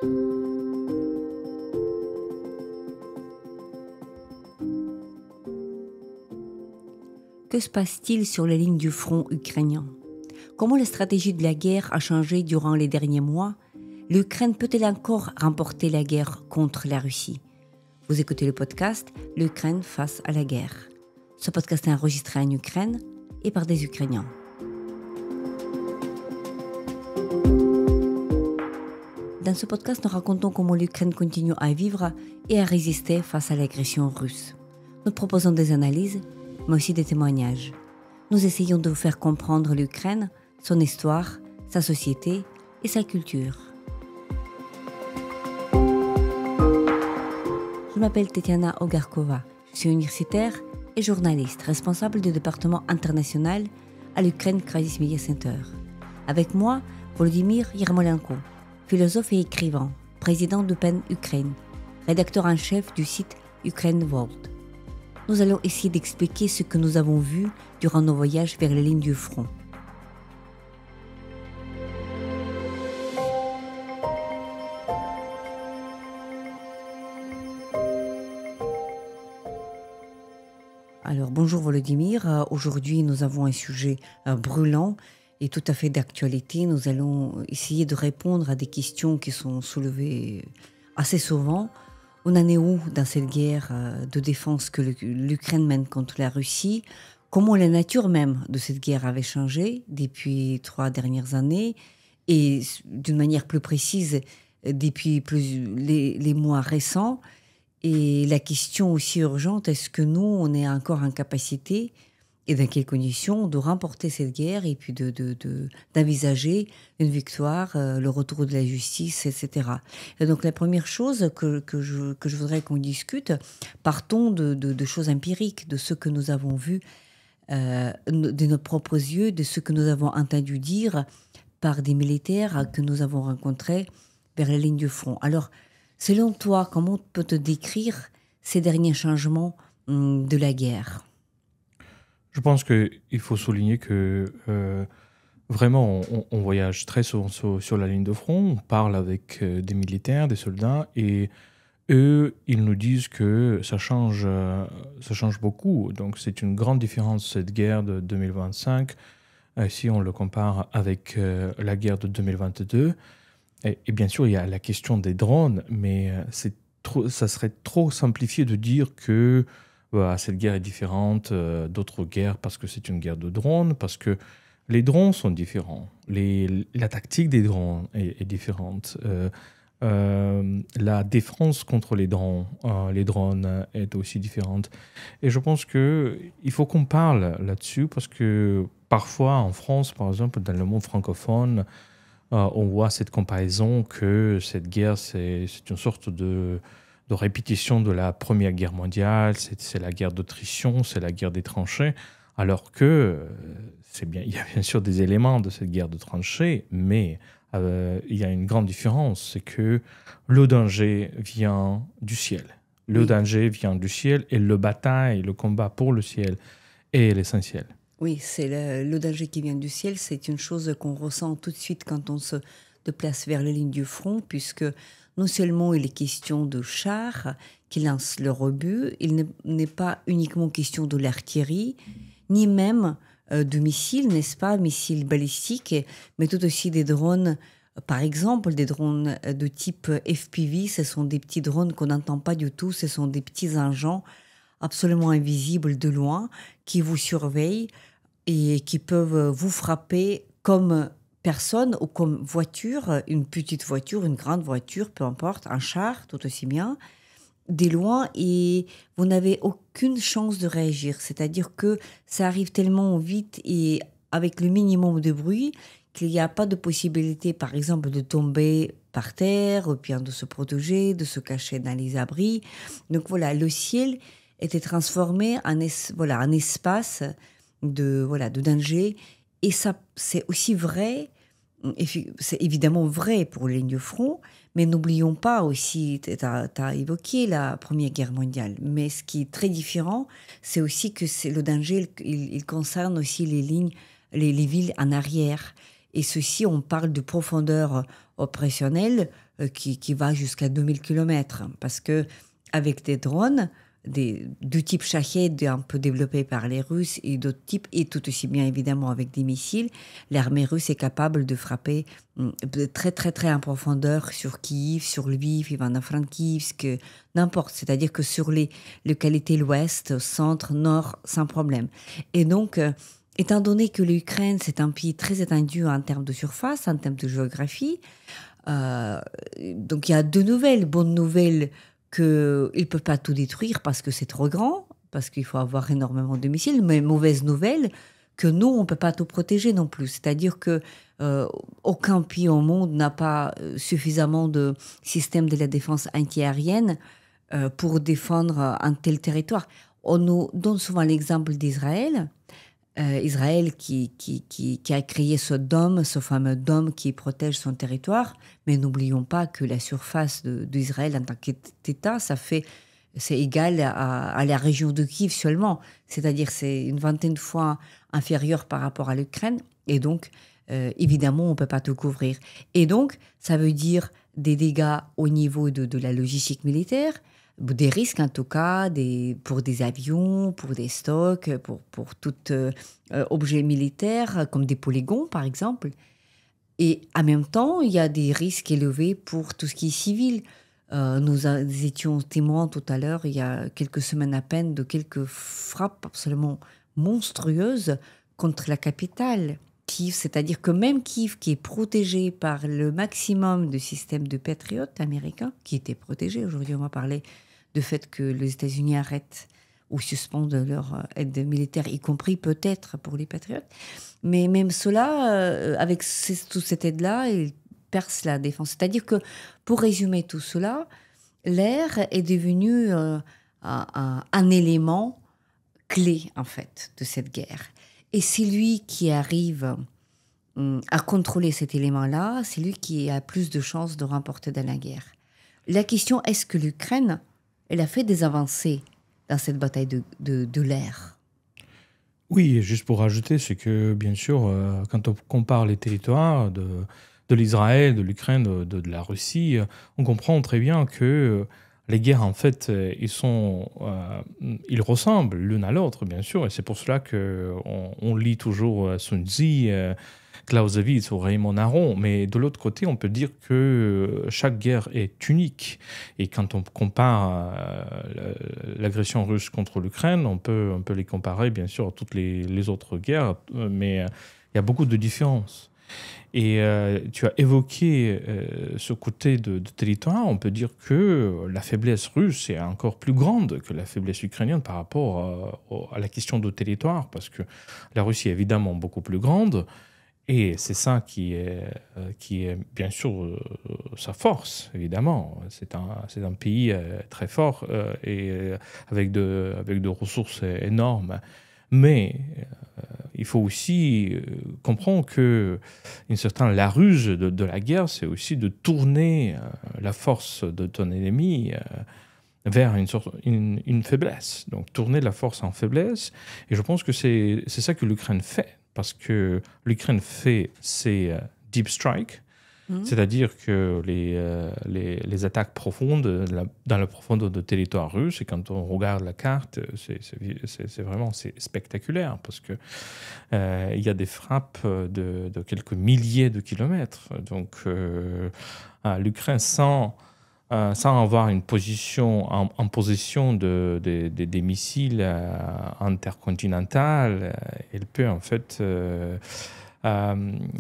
Que se passe-t-il sur les lignes du front ukrainien? Comment la stratégie de la guerre a changé durant les derniers mois? L'Ukraine peut-elle encore remporter la guerre contre la Russie? Vous écoutez le podcast « L'Ukraine face à la guerre ». Ce podcast est enregistré en Ukraine et par des Ukrainiens. Dans ce podcast, nous racontons comment l'Ukraine continue à vivre et à résister face à l'agression russe. Nous proposons des analyses, mais aussi des témoignages. Nous essayons de vous faire comprendre l'Ukraine, son histoire, sa société et sa culture. Je m'appelle Tetiana Ogarkova, je suis universitaire et journaliste, responsable du département international à l'Ukraine Crisis Media Center. Avec moi, Volodymyr Yermolenko, philosophe et écrivain, président d'Open Ukraine, rédacteur en chef du site Ukraine World. Nous allons essayer d'expliquer ce que nous avons vu durant nos voyages vers les lignes du front. Alors bonjour Volodymyr, aujourd'hui nous avons un sujet brûlant et tout à fait d'actualité. Nous allons essayer de répondre à des questions qui sont soulevées assez souvent. On en est où dans cette guerre de défense que l'Ukraine mène contre la Russie? Comment la nature même de cette guerre avait changé depuis 3 dernières années? Et d'une manière plus précise, depuis les mois récents. Et la question aussi urgente, est-ce que nous, on est encore en capacité, et dans quelles conditions, de remporter cette guerre et puis d'envisager une victoire, le retour de la justice, etc. Et donc la première chose que je voudrais qu'on discute, partons de choses empiriques, de ce que nous avons vu de nos propres yeux, de ce que nous avons entendu dire par des militaires que nous avons rencontrés vers la ligne du front. Alors, selon toi, comment peut te décrire ces derniers changements de la guerre ? Je pense qu'il faut souligner que vraiment, on voyage très souvent sur la ligne de front, on parle avec des militaires, des soldats, et eux, ils nous disent que ça change beaucoup. Donc c'est une grande différence, cette guerre de 2025, si on le compare avec la guerre de 2022. Et bien sûr, il y a la question des drones, mais ça serait trop simplifié de dire que cette guerre est différente d'autres guerres parce que c'est une guerre de drones, parce que les drones sont différents. La tactique des drones est différente. La défense contre les drones est aussi différente. Et je pense qu'il faut qu'on parle là-dessus parce que parfois en France, par exemple, dans le monde francophone, on voit cette comparaison que cette guerre, c'est une sorte de répétition de la Première Guerre mondiale, c'est la guerre d'attrition, c'est la guerre des tranchées, alors que il y a bien sûr des éléments de cette guerre de tranchées, mais il y a une grande différence, c'est que le danger vient du ciel. Le danger vient du ciel et le combat pour le ciel est l'essentiel. Oui, c'est le danger qui vient du ciel, c'est une chose qu'on ressent tout de suite quand on se déplace vers les lignes du front, puisque non seulement il est question de chars qui lancent leur obus, il n'est pas uniquement question de l'artillerie, ni même de missiles, n'est-ce pas, missiles balistiques, mais tout aussi des drones, par exemple, des drones de type FPV, ce sont des petits drones qu'on n'entend pas du tout, ce sont des petits engins absolument invisibles de loin qui vous surveillent et qui peuvent vous frapper comme personne ou comme voiture, une petite voiture, une grande voiture, peu importe, un char, tout aussi bien, de loin, et vous n'avez aucune chance de réagir. C'est-à-dire que ça arrive tellement vite et avec le minimum de bruit qu'il n'y a pas de possibilité, par exemple, de tomber par terre, ou bien de se protéger, de se cacher dans les abris. Donc voilà, le ciel était transformé en espace de danger. Et ça, c'est aussi vrai, c'est évidemment vrai pour les lignes de front, mais n'oublions pas aussi, tu as évoqué la Première Guerre mondiale, mais ce qui est très différent, c'est aussi que le danger, il concerne aussi les villes en arrière. Et ceci, on parle de profondeur opérationnelle qui va jusqu'à 2000 km. Parce que avec des drones, du type Shahed, un peu développé par les Russes, et d'autres types, et tout aussi bien évidemment avec des missiles, l'armée russe est capable de frapper de très très très en profondeur sur Kiev, sur Lviv, Ivano-Frankivsk, n'importe. C'est-à-dire que sur les localités l'ouest, centre, nord, sans problème. Et donc, étant donné que l'Ukraine, c'est un pays très étendu en termes de surface, en termes de géographie, donc il y a deux nouvelles. Bonne nouvelle, qu'ils ne peuvent pas tout détruire parce que c'est trop grand, parce qu'il faut avoir énormément de missiles, mais mauvaise nouvelle, que nous, on ne peut pas tout protéger non plus. C'est-à-dire que aucun pays au monde n'a pas suffisamment de systèmes de la défense antiaérienne pour défendre un tel territoire. On nous donne souvent l'exemple d'Israël. Israël qui a créé ce dôme, ce fameux dôme qui protège son territoire. Mais n'oublions pas que la surface d'Israël en tant qu'État, c'est égal à la région de Kiev seulement. C'est-à-dire c'est une vingtaine de fois inférieur par rapport à l'Ukraine. Et donc, évidemment, on ne peut pas tout couvrir. Et donc, ça veut dire des dégâts au niveau de la logistique militaire, des risques en tout cas, pour des avions, pour des stocks, pour tout objet militaire, comme des polygons par exemple. Et en même temps, il y a des risques élevés pour tout ce qui est civil. Nous étions témoins tout à l'heure, il y a quelques semaines à peine, de quelques frappes absolument monstrueuses contre la capitale, Kiev. C'est-à-dire que même Kiev, qui est protégé par le maximum de systèmes de Patriot américains, qui était protégé, aujourd'hui on va parler du fait que les États-Unis arrêtent ou suspendent leur aide militaire, y compris peut-être pour les Patriotes. Mais même cela, avec toute cette aide-là, ils percent la défense. C'est-à-dire que, pour résumer tout cela, l'air est devenu un élément clé, en fait, de cette guerre. Et c'est lui qui arrive à contrôler cet élément-là, c'est lui qui a plus de chances de remporter dans la guerre. La question, est-ce que l'Ukraine, elle a fait des avancées dans cette bataille de l'air? Oui, et juste pour rajouter, c'est que, bien sûr, quand on compare les territoires de l'Israël, de l'Ukraine, de la Russie, on comprend très bien que les guerres, en fait, ils ressemblent l'une à l'autre, bien sûr, et c'est pour cela qu'on lit toujours Sun Tzu, Clausewitz ou Raymond Aron, mais de l'autre côté, on peut dire que chaque guerre est unique. Et quand on compare l'agression russe contre l'Ukraine, on peut les comparer, bien sûr, à toutes les autres guerres, mais il y a beaucoup de différences. Et tu as évoqué ce côté de territoire. On peut dire que la faiblesse russe est encore plus grande que la faiblesse ukrainienne par rapport à la question de territoire, parce que la Russie est évidemment beaucoup plus grande. Et c'est ça qui est bien sûr sa force, évidemment. C'est un pays très fort et avec de ressources énormes. Mais il faut aussi comprendre que la ruse de la guerre, c'est aussi de tourner la force de ton ennemi vers une faiblesse. Donc tourner la force en faiblesse. Et je pense que c'est ça que l'Ukraine fait. Parce que l'Ukraine fait ses deep strikes, c'est-à-dire que les attaques profondes dans la profondeur de territoire russe, et quand on regarde la carte, c'est vraiment spectaculaire, parce que il y a des frappes de quelques milliers de kilomètres. Donc l'Ukraine, sans avoir une position en possession des missiles intercontinentaux, elle peut en fait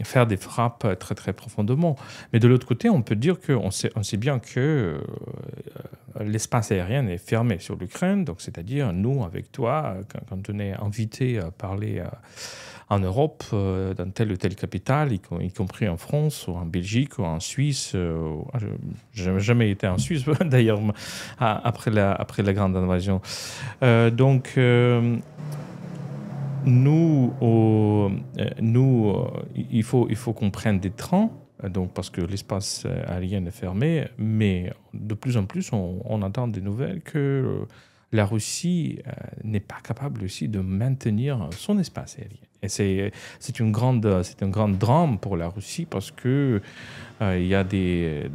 faire des frappes très très profondément. Mais de l'autre côté, on peut dire qu'on sait bien que l'espace aérien est fermé sur l'Ukraine. Donc, c'est-à-dire, nous, avec toi, quand on est invité à parler en Europe, dans telle ou telle capitale, y compris en France, ou en Belgique, ou en Suisse. Je n'ai jamais été en Suisse, d'ailleurs, après la grande invasion. Donc, nous, il faut qu'on prenne des trains, donc parce que l'espace aérien est fermé, mais de plus en plus, on entend des nouvelles que la Russie n'est pas capable aussi de maintenir son espace aérien. Et c'est un grand drame pour la Russie parce que il y a des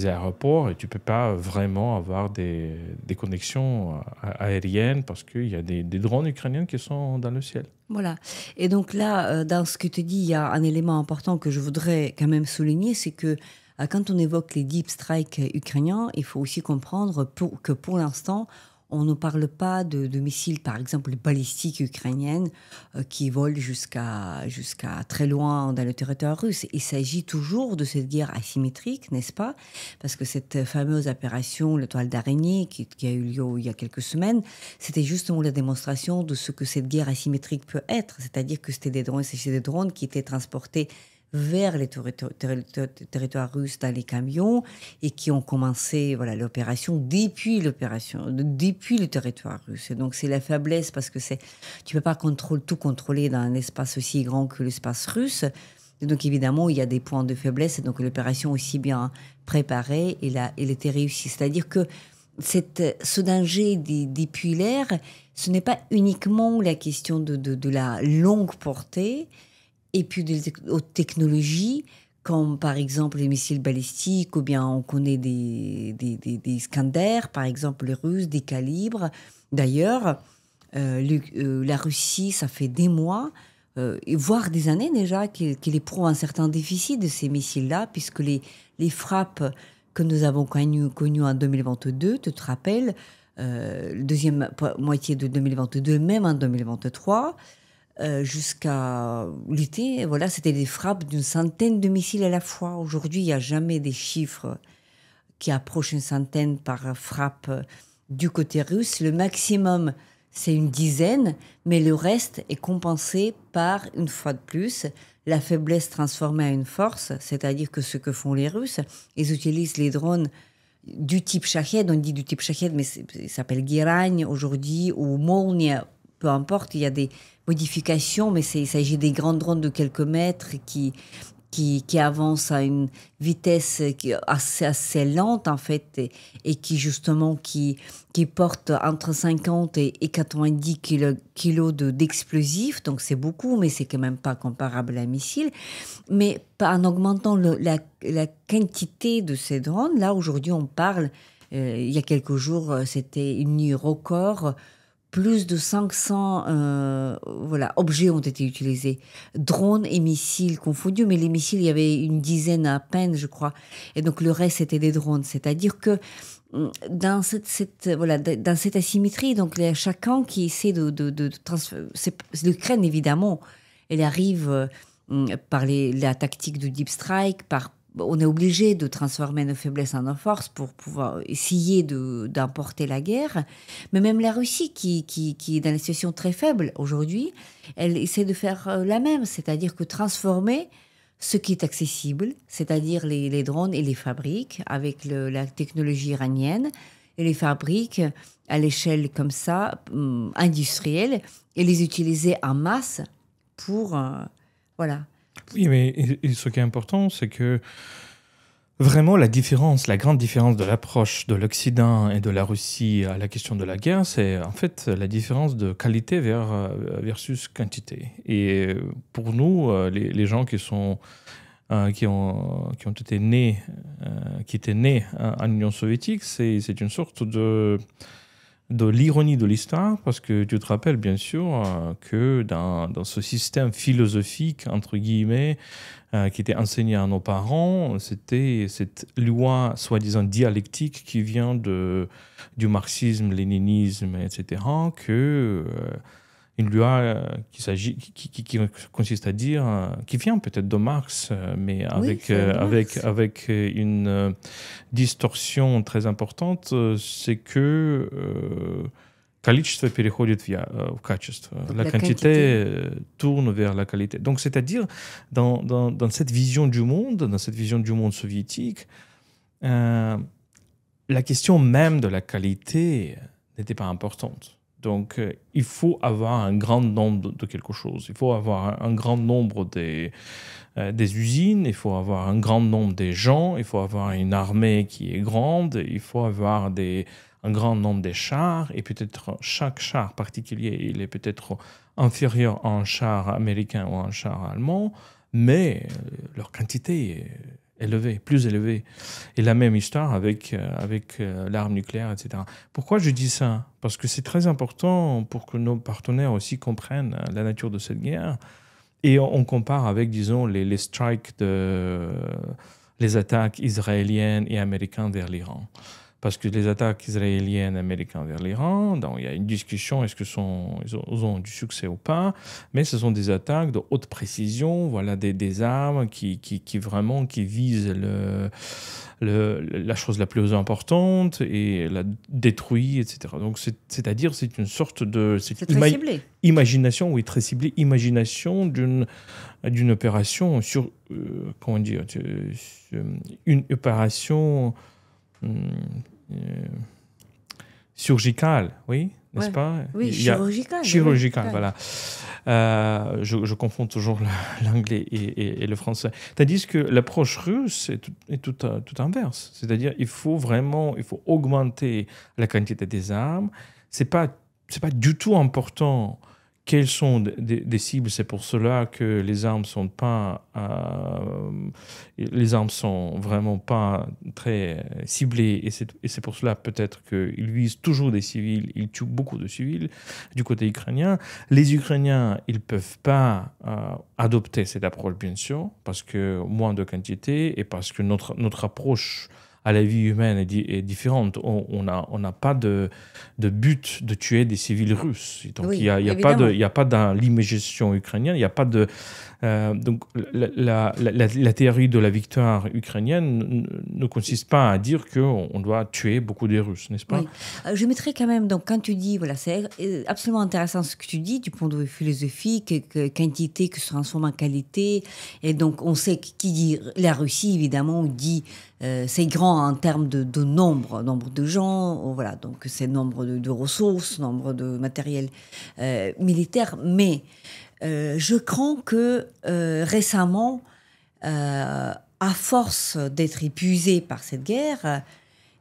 aéroports et tu ne peux pas vraiment avoir des connexions aériennes parce qu'il y a des drones ukrainiens qui sont dans le ciel. Voilà. Et donc là, dans ce que tu dis, il y a un élément important que je voudrais quand même souligner, c'est que quand on évoque les deep strikes ukrainiens, il faut aussi comprendre que pour l'instant, on ne parle pas de missiles, par exemple, balistiques ukrainiennes qui volent jusqu'à très loin dans le territoire russe. Il s'agit toujours de cette guerre asymétrique, n'est-ce pas? Parce que cette fameuse opération, le toile d'araignée, qui a eu lieu il y a quelques semaines, c'était justement la démonstration de ce que cette guerre asymétrique peut être. C'est-à-dire que c'était des drones qui étaient transportés vers les territoires russes dans les camions et qui ont commencé l'opération depuis le territoire russe. Et donc c'est la faiblesse parce que tu peux pas tout contrôler dans un espace aussi grand que l'espace russe. Et donc évidemment il y a des points de faiblesse et donc l'opération aussi bien préparée elle était réussie. C'est-à-dire que ce danger depuis l'air, ce n'est pas uniquement la question de la longue portée, et puis des hautes technologies, comme par exemple les missiles balistiques, ou bien on connaît des Iskander, par exemple les Russes, des calibres. D'ailleurs, la Russie, ça fait des mois, voire des années déjà, qu'il éprouve un certain déficit de ces missiles-là, puisque les frappes que nous avons connues en 2022, tu te rappelles, deuxième moitié de 2022, même en 2023, jusqu'à l'été, c'était des frappes d'une centaine de missiles à la fois. Aujourd'hui, il n'y a jamais des chiffres qui approchent une centaine par frappe du côté russe. Le maximum, c'est une dizaine, mais le reste est compensé par, une fois de plus, la faiblesse transformée en une force, c'est-à-dire que ce que font les Russes, ils utilisent les drones du type Shahed, on dit du type Shahed, mais ça s'appelle Geraň aujourd'hui, ou Molnia, peu importe, il y a des modifications, mais il s'agit des grands drones de quelques mètres qui avancent à une vitesse assez lente, en fait, et qui, justement, qui portent entre 50 et 90 kilos d'explosifs. Donc, c'est beaucoup, mais c'est quand même pas comparable à un missile. Mais en augmentant la quantité de ces drones, là, aujourd'hui, on parle, il y a quelques jours, c'était une nuit record. Plus de 500 objets ont été utilisés, drones et missiles confondus, mais les missiles, il y avait une dizaine à peine, je crois, et donc le reste, c'était des drones. C'est-à-dire que dans cette asymétrie, donc il y a chacun qui essaie de transférer. L'Ukraine, évidemment, elle arrive par la tactique du deep strike, on est obligé de transformer nos faiblesses en nos forces pour pouvoir essayer d'emporter la guerre. Mais même la Russie, qui est dans une situation très faible aujourd'hui, elle essaie de faire la même, c'est-à-dire que transformer ce qui est accessible, c'est-à-dire les drones, et les fabrique avec la technologie iranienne, et les fabrique à l'échelle comme ça, industrielle, et les utiliser en masse pour... Oui, mais ce qui est important, c'est que vraiment la grande différence de l'approche de l'Occident et de la Russie à la question de la guerre, c'est en fait la différence de qualité versus quantité. Et pour nous, les gens qui étaient nés en Union soviétique, c'est une sorte de l'ironie de l'histoire, parce que tu te rappelles bien sûr que dans ce système philosophique, entre guillemets, qui était enseigné à nos parents, c'était cette loi soi-disant dialectique qui vient du marxisme, léninisme, etc., une loi qui consiste à dire, qui vient peut-être de Marx, mais avec une distorsion très importante, c'est que количество переходит в качество. La quantité tourne vers la qualité. Donc, c'est-à-dire, dans cette vision du monde, soviétique, la question même de la qualité n'était pas importante. Donc, il faut avoir un grand nombre de quelque chose. Il faut avoir un grand nombre des usines, il faut avoir un grand nombre des gens, il faut avoir une armée qui est grande, il faut avoir un un grand nombre de chars, et peut-être chaque char particulier, il est peut-être inférieur à un char américain ou à un char allemand, mais leur quantité est élevée, plus élevée. Et la même histoire avec l'arme nucléaire, etc. Pourquoi je dis ça? Parce que c'est très important pour que nos partenaires aussi comprennent la nature de cette guerre. Et on compare avec, disons, les strikes, les attaques israéliennes et américaines vers l'Iran. Parce que les attaques israéliennes et américaines vers l'Iran, donc il y a une discussion, est-ce qu'ils ont du succès ou pas, mais ce sont des attaques de haute précision, voilà, des armes qui visent la chose la plus importante et la détruit, etc. Donc c'est-à-dire c'est une sorte de... C'est très ciblé. Imagination, oui, très ciblée, imagination d'une opération sur... comment dire, une opération... chirurgicale, oui, n'est-ce pas? Oui, chirurgicale. Chirurgicale, voilà. Je confonds toujours l'anglais et le français. Tandis que l'approche russe est tout inverse. C'est-à-dire il faut augmenter la quantité des armes. C'est pas du tout important quelles sont des cibles. C'est pour cela que les armes sont vraiment pas très ciblées, et c'est pour cela peut-être qu'ils visent toujours des civils, ils tuent beaucoup de civils du côté ukrainien. Les Ukrainiens, ils peuvent pas adopter cette approche, bien sûr, parce que moins de quantité et parce que notre approche à la vie humaine est différente. On n'a pas de but de tuer des civils russes. Donc, oui, il n'y a pas dans l'imagination ukrainienne, il n'y a pas de... donc, la théorie de la victoire ukrainienne ne consiste pas à dire qu'on doit tuer beaucoup de Russes, n'est-ce pas? Oui. Je mettrais quand même, donc, quand tu dis, voilà, c'est absolument intéressant ce que tu dis du point de vue philosophique, que quantité qui se transforme en qualité. Et donc, on sait qui dit la Russie, évidemment, dit c'est grand en termes de nombre de gens, voilà, donc c'est nombre de ressources, nombre de matériel militaire. Mais je crains que récemment, à force d'être épuisés par cette guerre,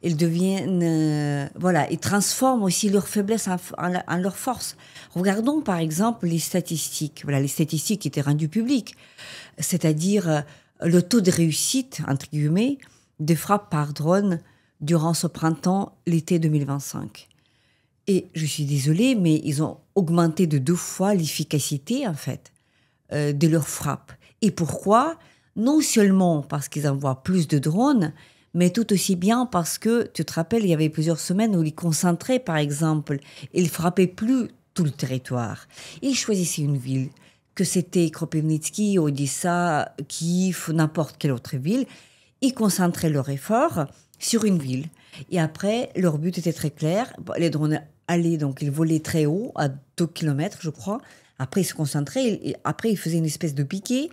ils deviennent, ils transforment aussi leur faiblesse en leur force. Regardons par exemple les statistiques. Voilà, les statistiques qui étaient rendues publiques, c'est-à-dire le taux de réussite, entre guillemets, de frappes par drone durant ce printemps-l'été 2025. Et je suis désolée, mais ils ont augmenté de 2 fois l'efficacité, en fait, de leurs frappes. Et pourquoi? Non seulement parce qu'ils envoient plus de drones, mais tout aussi bien parce que, tu te rappelles, il y avait plusieurs semaines où ils concentraient, par exemple, ils frappaient plus tout le territoire. Ils choisissaient une ville, que c'était Kropyvnytsky, Odessa, Kiev, n'importe quelle autre ville. Ils concentraient leur effort sur une ville. Et après, leur but était très clair. Les drones allaient, donc ils volaient très haut, à 2 km, je crois. Après, ils se concentraient. Et après, ils faisaient une espèce de piqué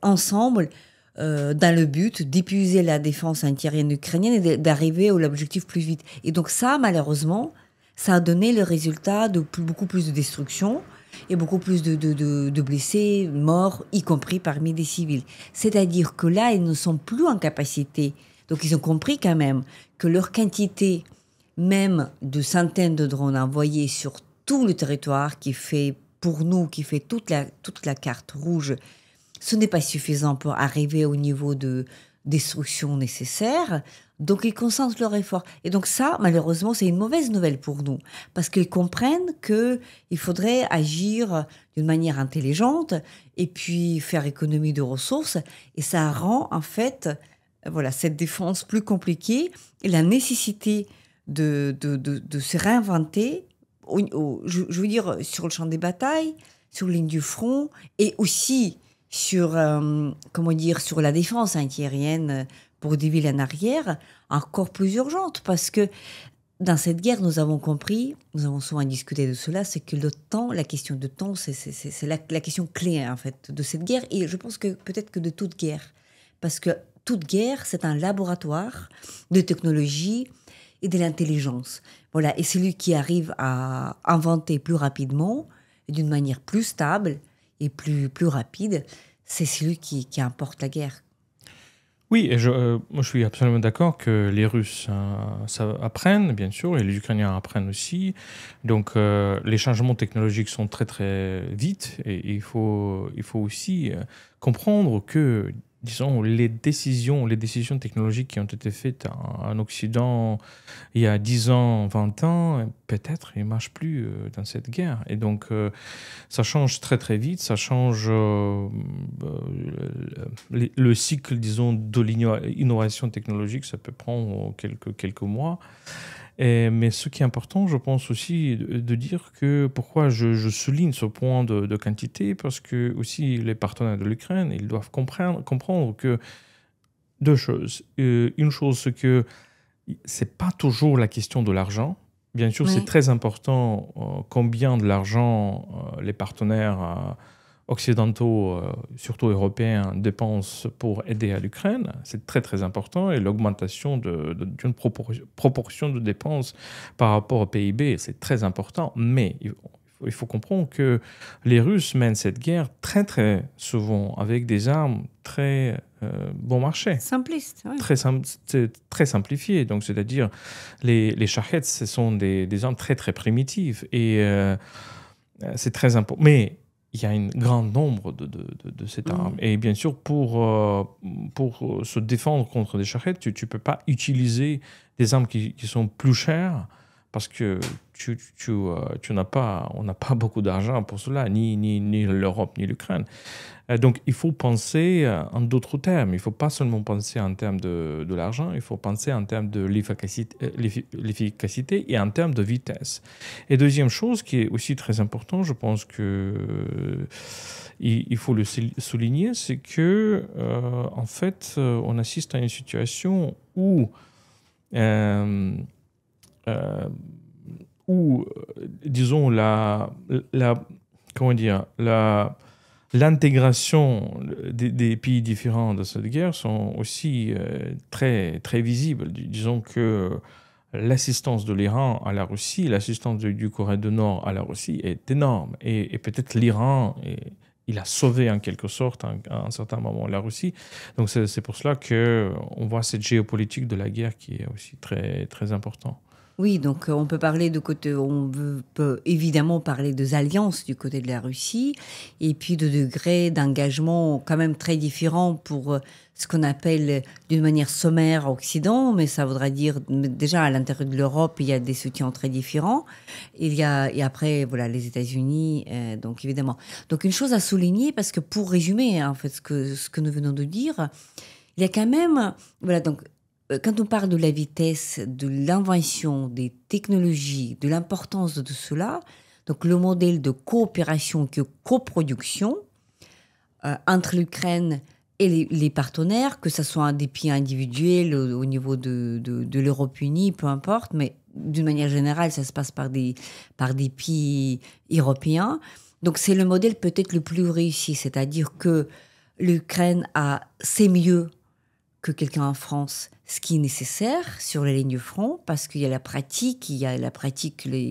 ensemble, dans le but d'épuiser la défense antiaérienne ukrainienne et d'arriver à l'objectif plus vite. Et donc ça, malheureusement, ça a donné le résultat de beaucoup plus de destruction et beaucoup plus de blessés, morts, y compris parmi des civils. C'est-à-dire que là, ils ne sont plus en capacité. Donc ils ont compris quand même que leur quantité, même de centaines de drones envoyés sur tout le territoire, qui fait, pour nous, qui fait toute la carte rouge, ce n'est pas suffisant pour arriver au niveau de destruction nécessaire. Donc, ils concentrent leur effort. Et donc ça, malheureusement, c'est une mauvaise nouvelle pour nous. Parce qu'ils comprennent qu'il faudrait agir d'une manière intelligente et puis faire économie de ressources. Et ça rend, en fait, voilà, cette défense plus compliquée et la nécessité de se réinventer, je veux dire, sur le champ des batailles, sur la ligne du front et aussi sur la défense antiaérienne pour des villes en arrière, encore plus urgente, parce que dans cette guerre, nous avons compris, nous avons souvent discuté de cela, c'est que le temps, la question de temps, c'est la question clé, en fait, de cette guerre, et je pense que peut-être que de toute guerre, parce que toute guerre, c'est un laboratoire de technologie et de l'intelligence. Voilà, et celui qui arrive à inventer plus rapidement, et d'une manière plus stable et plus rapide, c'est celui qui emporte la guerre. Oui, et moi je suis absolument d'accord que les Russes ça apprennent, bien sûr, et les Ukrainiens apprennent aussi. Donc les changements technologiques sont très très vite, et il faut aussi comprendre que, disons, les décisions technologiques qui ont été faites en Occident il y a 10 ans, 20 ans, peut-être ils ne marchent plus dans cette guerre. Et donc ça change très très vite, ça change le cycle, disons, de l'innovation technologique, ça peut prendre quelques mois. Mais ce qui est important, je pense aussi de dire que pourquoi je souligne ce point de quantité, parce que aussi les partenaires de l'Ukraine, ils doivent comprendre que deux choses. Une chose, c'est que c'est pas toujours la question de l'argent. Bien sûr, c'est Oui. très important combien de l'argent les partenaires occidentaux, surtout européens, dépensent pour aider à l'Ukraine. C'est très très important, et l'augmentation d'une proportion de dépenses par rapport au PIB, c'est très important. Mais il faut comprendre que les Russes mènent cette guerre très très souvent avec des armes très bon marché. Simpliste, oui. C'est très simplifié. Donc, c'est-à-dire, les Shahed, ce sont des armes très, très primitives. Et c'est très important. Mais il y a un grand nombre de cette arme. Et bien sûr, pour se défendre contre des Shahed, tu ne peux pas utiliser des armes qui sont plus chères, parce que on n'a pas beaucoup d'argent pour cela, ni l'Europe, ni l'Ukraine. Donc, il faut penser en d'autres termes. Il ne faut pas seulement penser en termes de l'argent, il faut penser en termes de l'efficacité et en termes de vitesse. Et deuxième chose qui est aussi très important, je pense que il faut le souligner, c'est que en fait, on assiste à une situation où disons, comment dire, l'intégration des pays différents de cette guerre sont aussi très, très visibles. Disons que l'assistance de l'Iran à la Russie, l'assistance du Corée du Nord à la Russie est énorme. Et peut-être l'Iran, il a sauvé en quelque sorte à un certain moment la Russie. Donc c'est pour cela qu'on voit cette géopolitique de la guerre qui est aussi très, très importante. Oui, donc on peut parler peut évidemment parler des alliances du côté de la Russie, et puis de degrés d'engagement quand même très différents pour ce qu'on appelle d'une manière sommaire Occident, mais ça voudra dire déjà à l'intérieur de l'Europe, il y a des soutiens très différents. Et après, voilà, les États-Unis, donc évidemment. Donc une chose à souligner, parce que pour résumer en fait ce que nous venons de dire, il y a quand même, voilà, donc quand on parle de la vitesse, de l'invention, des technologies, de l'importance de tout cela, donc le modèle de coopération que coproduction entre l'Ukraine et les partenaires, que ce soit des pays individuels au niveau de l'Europe unie, peu importe, mais d'une manière générale, ça se passe par des pays européens. Donc c'est le modèle peut-être le plus réussi, c'est-à-dire que l'Ukraine sait mieux que quelqu'un en France ce qui est nécessaire sur les lignes de front, parce qu'il y a la pratique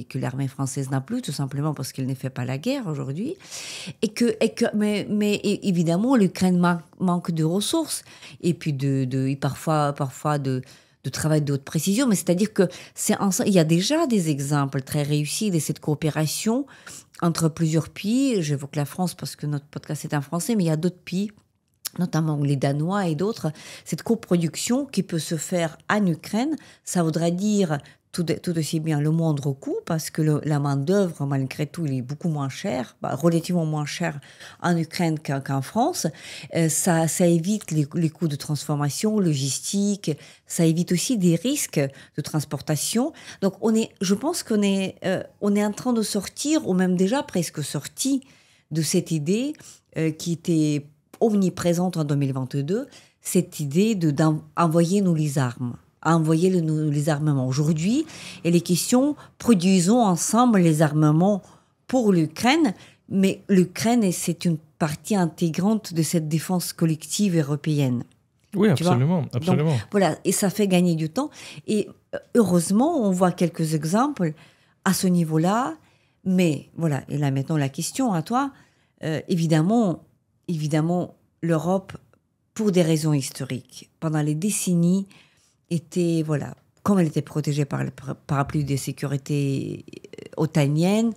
que l'armée française n'a plus, tout simplement parce qu'elle ne fait pas la guerre aujourd'hui, mais évidemment l'Ukraine manque de ressources, et puis parfois de travail de haute précision, mais c'est-à-dire que il y a déjà des exemples très réussis de cette coopération entre plusieurs pays. J'évoque la France parce que notre podcast est en français, mais il y a d'autres pays, notamment les Danois et d'autres, cette coproduction qui peut se faire en Ukraine. Ça voudrait dire tout aussi bien le moindre coût, parce que la main-d'œuvre, malgré tout, il est beaucoup moins cher, relativement moins cher en Ukraine qu'en France. Ça évite les coûts de transformation, logistique, ça évite aussi des risques de transportation. Donc, je pense qu'on est en train de sortir, ou même déjà presque sorti, de cette idée qui était omniprésente en 2022, cette idée d'envoyer nous les armes, envoyer les armements. Aujourd'hui, et les questions, produisons ensemble les armements pour l'Ukraine, mais l'Ukraine, c'est une partie intégrante de cette défense collective européenne. Oui, absolument, absolument. Donc, voilà, et ça fait gagner du temps. Et heureusement, on voit quelques exemples à ce niveau-là, mais voilà, et là maintenant la question à toi, évidemment, l'Europe pour des raisons historiques, pendant les décennies, était, voilà, comme elle était protégée par le parapluie de sécurité otanienne,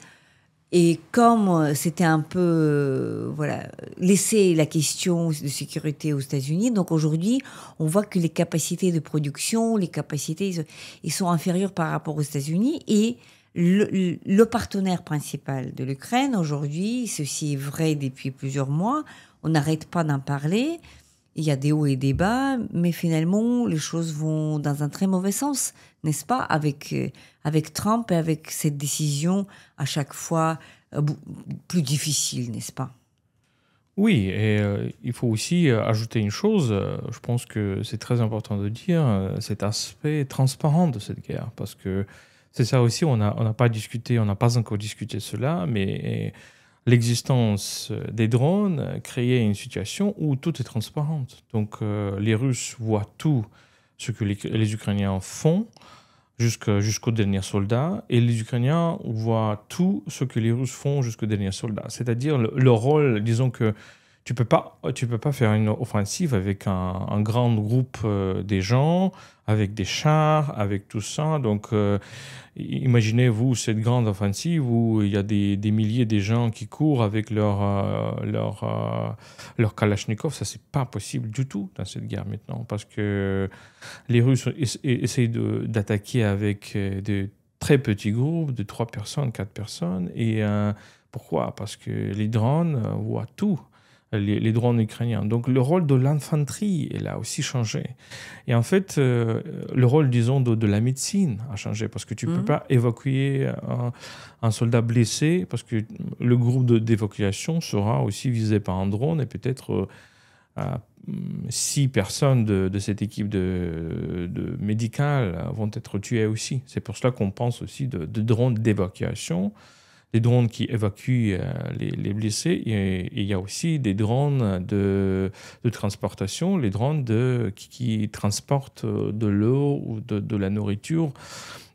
et comme c'était un peu, voilà, laisser la question de sécurité aux États-Unis, donc aujourd'hui, on voit que les capacités de production, les capacités, ils sont inférieures par rapport aux États-Unis, et le partenaire principal de l'Ukraine aujourd'hui, ceci est vrai depuis plusieurs mois, on n'arrête pas d'en parler, il y a des hauts et des bas, mais finalement, les choses vont dans un très mauvais sens, n'est-ce pas, avec Trump et avec cette décision à chaque fois plus difficile, n'est-ce pas? Oui, et il faut aussi ajouter une chose, je pense que c'est très important de dire, cet aspect transparent de cette guerre, parce que c'est ça aussi, on n'a pas discuté, on n'a pas encore discuté cela, mais l'existence des drones créait une situation où tout est transparent. Donc les Russes voient tout ce que les Ukrainiens font, jusqu'au dernier soldat, et les Ukrainiens voient tout ce que les Russes font jusqu'au dernier soldat. C'est-à-dire le rôle, disons que tu peux pas faire une offensive avec un grand groupe des gens, avec des chars, avec tout ça. Donc, imaginez-vous cette grande offensive où il y a des milliers de gens qui courent avec leur Kalachnikov. Ça, c'est pas possible du tout dans cette guerre maintenant, parce que les Russes essayent d'attaquer avec de très petits groupes de 3 personnes, 4 personnes. Et pourquoi? Parce que les drones voient tout, les drones ukrainiens. Donc le rôle de l'infanterie, il a aussi changé. Et en fait, le rôle, disons, de la médecine a changé, parce que tu ne peux pas évacuer un soldat blessé, parce que le groupe d'évacuation sera aussi visé par un drone, et peut-être 6 personnes de cette équipe de médicale vont être tuées aussi. C'est pour cela qu'on pense aussi de drones d'évacuation, des drones qui évacuent les blessés, et il y a aussi des drones de transportation, les drones qui transportent de l'eau ou de la nourriture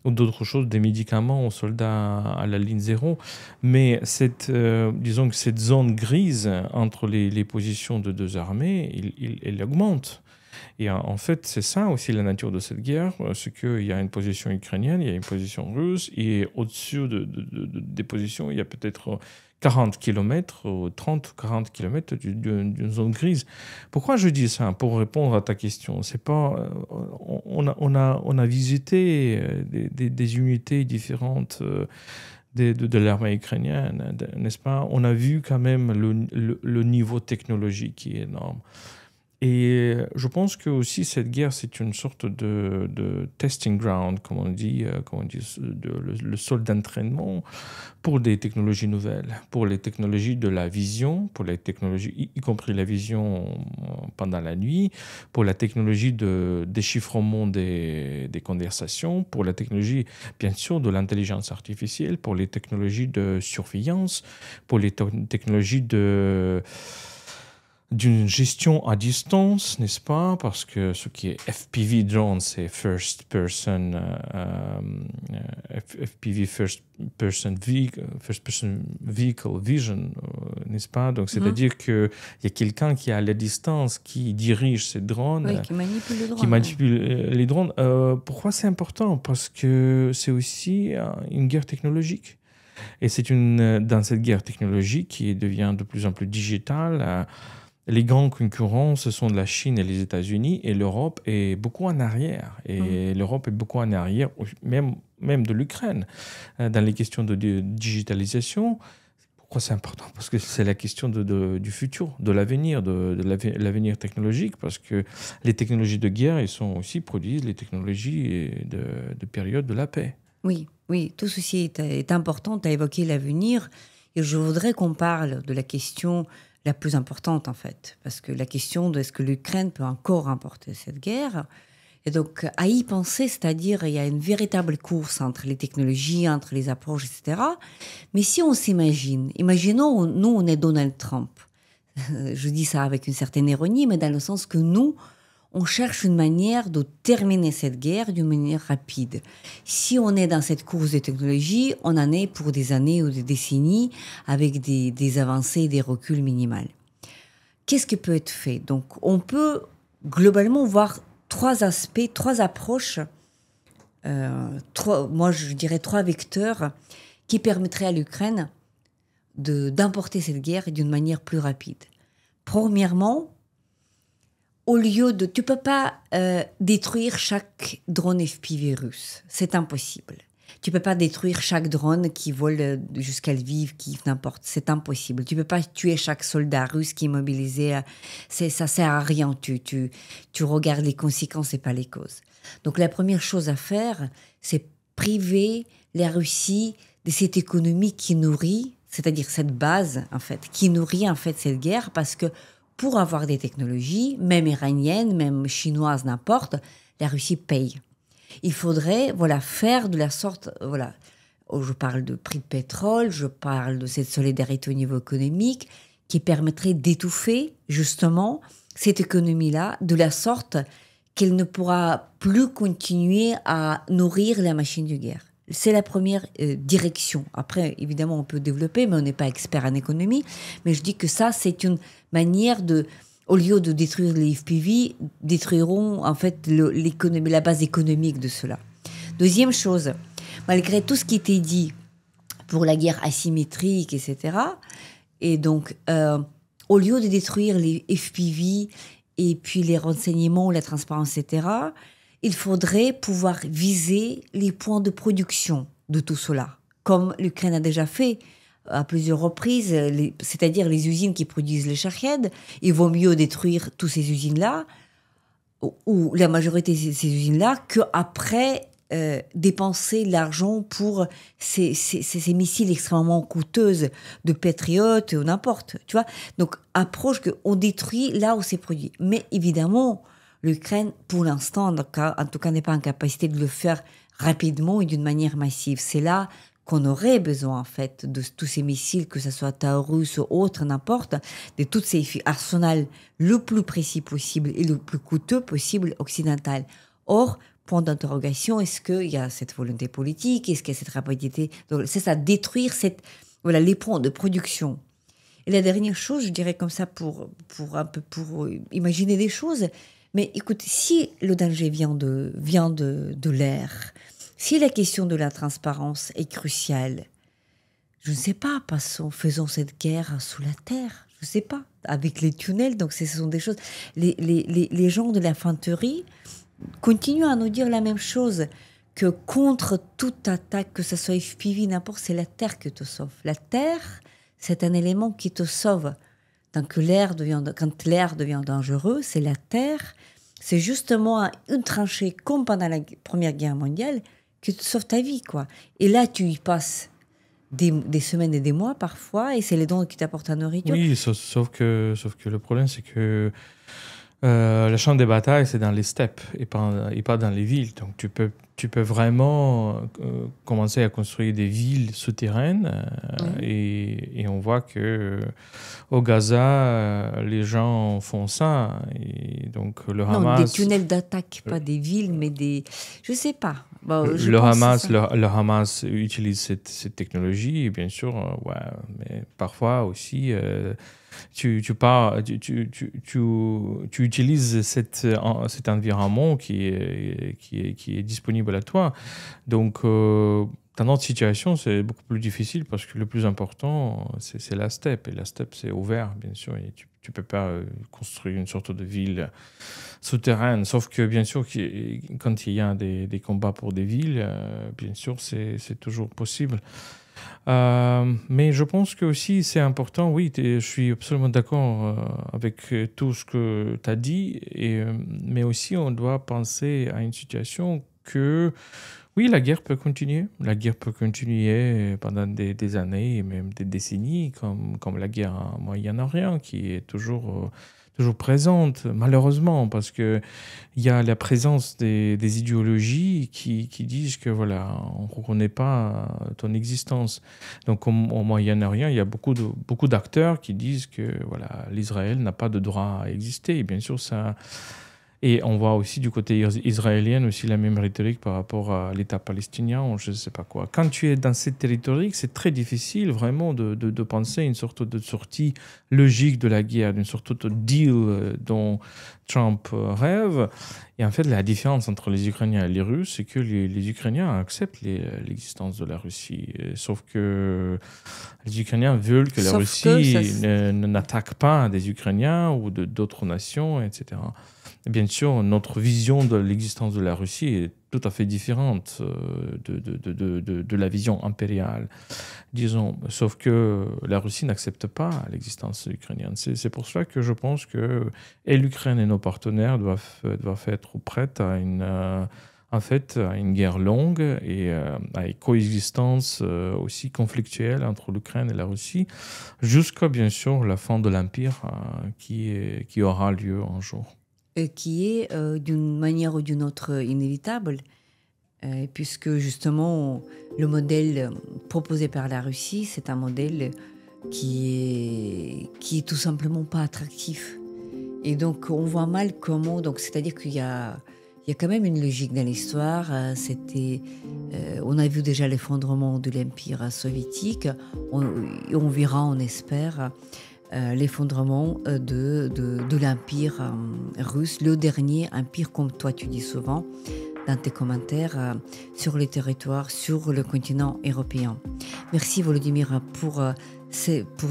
ou d'autres choses, des médicaments aux soldats à la ligne zéro. Mais disons que cette zone grise entre les positions de deux armées, elle augmente. Et en fait, c'est ça aussi la nature de cette guerre, c'est qu'il y a une position ukrainienne, il y a une position russe, et au-dessus des positions, il y a peut-être 40 km, 30 ou 40 km d'une zone grise. Pourquoi je dis ça? Pour répondre à ta question, c'est pas, on a visité des unités différentes de l'armée ukrainienne, n'est-ce pas? On a vu quand même le niveau technologique qui est énorme. Et je pense que aussi cette guerre, c'est une sorte de testing ground, comme on dit, le sol d'entraînement pour des technologies nouvelles, pour les technologies de la vision, pour les technologies, y compris la vision pendant la nuit, pour la technologie de déchiffrement des conversations, pour la technologie, bien sûr, de l'intelligence artificielle, pour les technologies de surveillance, pour les technologies d'une gestion à distance, n'est-ce pas? Parce que ce qui est FPV drone, c'est First Person Vehicle Vision, n'est-ce pas? Donc, c'est-à-dire qu'il y a quelqu'un qui est à la distance, qui dirige ces drones. Oui, qui manipule les drones. Qui manipule les drones. Pourquoi c'est important? Parce que c'est aussi une guerre technologique. Et c'est dans cette guerre technologique qui devient de plus en plus digitale, les grands concurrents, ce sont la Chine et les États-Unis, et l'Europe est beaucoup en arrière. Et l'Europe est beaucoup en arrière, même de l'Ukraine, dans les questions de digitalisation. Pourquoi c'est important? Parce que c'est la question du futur, de l'avenir, de l'avenir technologique, parce que les technologies de guerre, elles sont aussi produisent les technologies de période de la paix. Oui, oui, tout ceci est important. Tu as évoqué l'avenir, et je voudrais qu'on parle de la question la plus importante, en fait, parce que la question de est-ce que l'Ukraine peut encore remporter cette guerre, et donc à y penser, c'est-à-dire il y a une véritable course entre les technologies, entre les approches, etc. Mais si on imaginons, nous, on est Donald Trump. Je dis ça avec une certaine ironie, mais dans le sens que nous, on cherche une manière de terminer cette guerre d'une manière rapide. Si on est dans cette course de technologie, on en est pour des années ou des décennies avec des avancées et des reculs minimales. qu'est-ce qui peut être fait? Donc, on peut globalement voir trois aspects, trois approches, moi je dirais trois vecteurs qui permettraient à l'Ukraine d'importer cette guerre d'une manière plus rapide. Premièrement, au lieu de... Tu ne peux pas détruire chaque drone FPV russe. C'est impossible. Tu ne peux pas détruire chaque drone qui vole jusqu'à Lviv, Kiev, n'importe. C'est impossible. Tu ne peux pas tuer chaque soldat russe qui est mobilisé. Ça ne sert à rien. Tu regardes les conséquences et pas les causes. Donc la première chose à faire, c'est priver la Russie de cette économie qui nourrit, c'est-à-dire cette base, en fait, qui nourrit en fait cette guerre, parce que pour avoir des technologies, même iraniennes, même chinoises, n'importe, la Russie paye. Il faudrait, faire de la sorte, je parle de prix de pétrole, je parle de cette solidarité au niveau économique, qui permettrait d'étouffer, justement, cette économie-là, de la sorte qu'elle ne pourra plus continuer à nourrir la machine de guerre. C'est la première direction. Après, évidemment, on peut développer, mais on n'est pas expert en économie. Mais je dis que ça, c'est une manière de, au lieu de détruire les FPV, détruiront en fait l'économie, la base économique de cela. Deuxième chose, malgré tout ce qui était dit pour la guerre asymétrique, etc., et donc, au lieu de détruire les FPV et puis les renseignements, la transparence, etc., il faudrait pouvoir viser les points de production de tout cela, comme l'Ukraine a déjà fait à plusieurs reprises, c'est-à-dire les usines qui produisent les Shahed. Il vaut mieux détruire toutes ces usines-là, ou la majorité de ces usines-là, qu'après dépenser l'argent pour ces missiles extrêmement coûteux de Patriot ou n'importe. Tu vois. Donc, approche qu'on détruit là où c'est produit. Mais évidemment, l'Ukraine, pour l'instant, en tout cas, n'est pas en capacité de le faire rapidement et d'une manière massive. C'est là qu'on aurait besoin, en fait, de tous ces missiles, que ce soit Taurus ou autre, n'importe, de tous ces arsenals le plus précis possible et le plus coûteux possible occidental. Or, point d'interrogation, est-ce qu'il y a cette volonté politique? Est-ce qu'il y a cette rapidité? Donc, c'est ça, détruire les points de production. Et la dernière chose, je dirais comme ça, pour imaginer des choses. Mais écoute, si le danger vient de l'air, si la question de la transparence est cruciale, je ne sais pas, faisons cette guerre sous la terre, je ne sais pas, avec les tunnels. Donc ce sont des choses... Les gens de l'infanterie continuent à nous dire la même chose, que contre toute attaque, que ce soit FPV, n'importe, c'est la terre qui te sauve. La terre, c'est un élément qui te sauve. Quand l'air devient dangereux, c'est la terre. C'est justement une tranchée, comme pendant la Première Guerre mondiale, qui te sauve ta vie, quoi. Et là, tu y passes des semaines et des mois, parfois, et c'est les dons qui t'apportent la nourriture. Oui, sauf que le problème, c'est que le champ de bataille, c'est dans les steppes et pas dans les villes. Donc, tu peux vraiment commencer à construire des villes souterraines. Et on voit que au Gaza, les gens font ça. Et donc, le Hamas... Non, des tunnels d'attaque, pas des villes, mais des... Je sais pas. Bon, le Hamas utilise cette technologie, bien sûr, mais parfois aussi... Tu utilises cet environnement qui est disponible à toi. Donc, dans notre situation, c'est beaucoup plus difficile parce que le plus important, c'est la steppe. Et la steppe, c'est ouvert, bien sûr. Et tu ne peux pas construire une sorte de ville souterraine. Sauf que, bien sûr, quand il y a des combats pour des villes, bien sûr, c'est toujours possible. Mais je pense que aussi c'est important, oui, je suis absolument d'accord avec tout ce que tu as dit, mais aussi on doit penser à une situation que, oui, la guerre peut continuer. La guerre peut continuer pendant des années et même des décennies, comme la guerre en Moyen-Orient, qui est toujours présente, malheureusement, parce qu'il y a la présence des idéologies qui disent que, voilà, on ne reconnaît pas ton existence. Donc, au Moyen-Orient, il y a beaucoup d'acteurs qui disent que, voilà, l'Israël n'a pas de droit à exister. Et bien sûr, ça Et on voit aussi du côté israélien aussi la même rhétorique par rapport à l'État palestinien, ou je ne sais pas quoi. Quand tu es dans cette rhétorique, c'est très difficile vraiment de penser une sorte de sortie logique de la guerre, une sorte de deal dont Trump rêve. Et en fait, la différence entre les Ukrainiens et les Russes, c'est que les Ukrainiens acceptent l'existence de la Russie. Sauf que les Ukrainiens veulent que la Russie n'attaque pas des Ukrainiens ou d'autres nations, etc. Bien sûr, notre vision de l'existence de la Russie est tout à fait différente de la vision impériale, disons. Sauf que la Russie n'accepte pas l'existence ukrainienne. C'est pour cela que je pense que et l'Ukraine et nos partenaires doivent être prêts à une guerre longue et à une coexistence aussi conflictuelle entre l'Ukraine et la Russie, jusqu'à bien sûr la fin de l'Empire qui aura lieu un jour. Qui est d'une manière ou d'une autre inévitable, puisque justement le modèle proposé par la Russie, c'est un modèle qui est tout simplement pas attractif. Et donc on voit mal comment, donc c'est-à-dire qu'il y a quand même une logique dans l'histoire. On a vu déjà l'effondrement de l'Empire soviétique, on verra, on espère, l'effondrement de l'Empire russe, le dernier empire, comme toi tu dis souvent dans tes commentaires, sur les territoires, sur le continent européen. Merci Volodymyr pour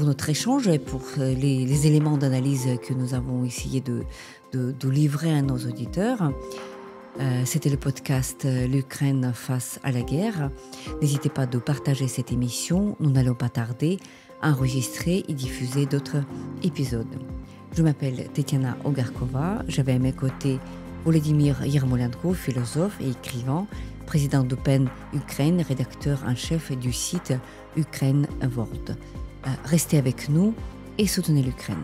notre échange et pour les éléments d'analyse que nous avons essayé de livrer à nos auditeurs. C'était le podcast L'Ukraine face à la guerre. N'hésitez pas de partager cette émission, nous n'allons pas tarder enregistrer et diffuser d'autres épisodes. Je m'appelle Tetiana Ogarkova, j'avais à mes côtés Volodymyr Yermolenko, philosophe et écrivain, président d'Open Ukraine, rédacteur en chef du site Ukraine World. Restez avec nous et soutenez l'Ukraine.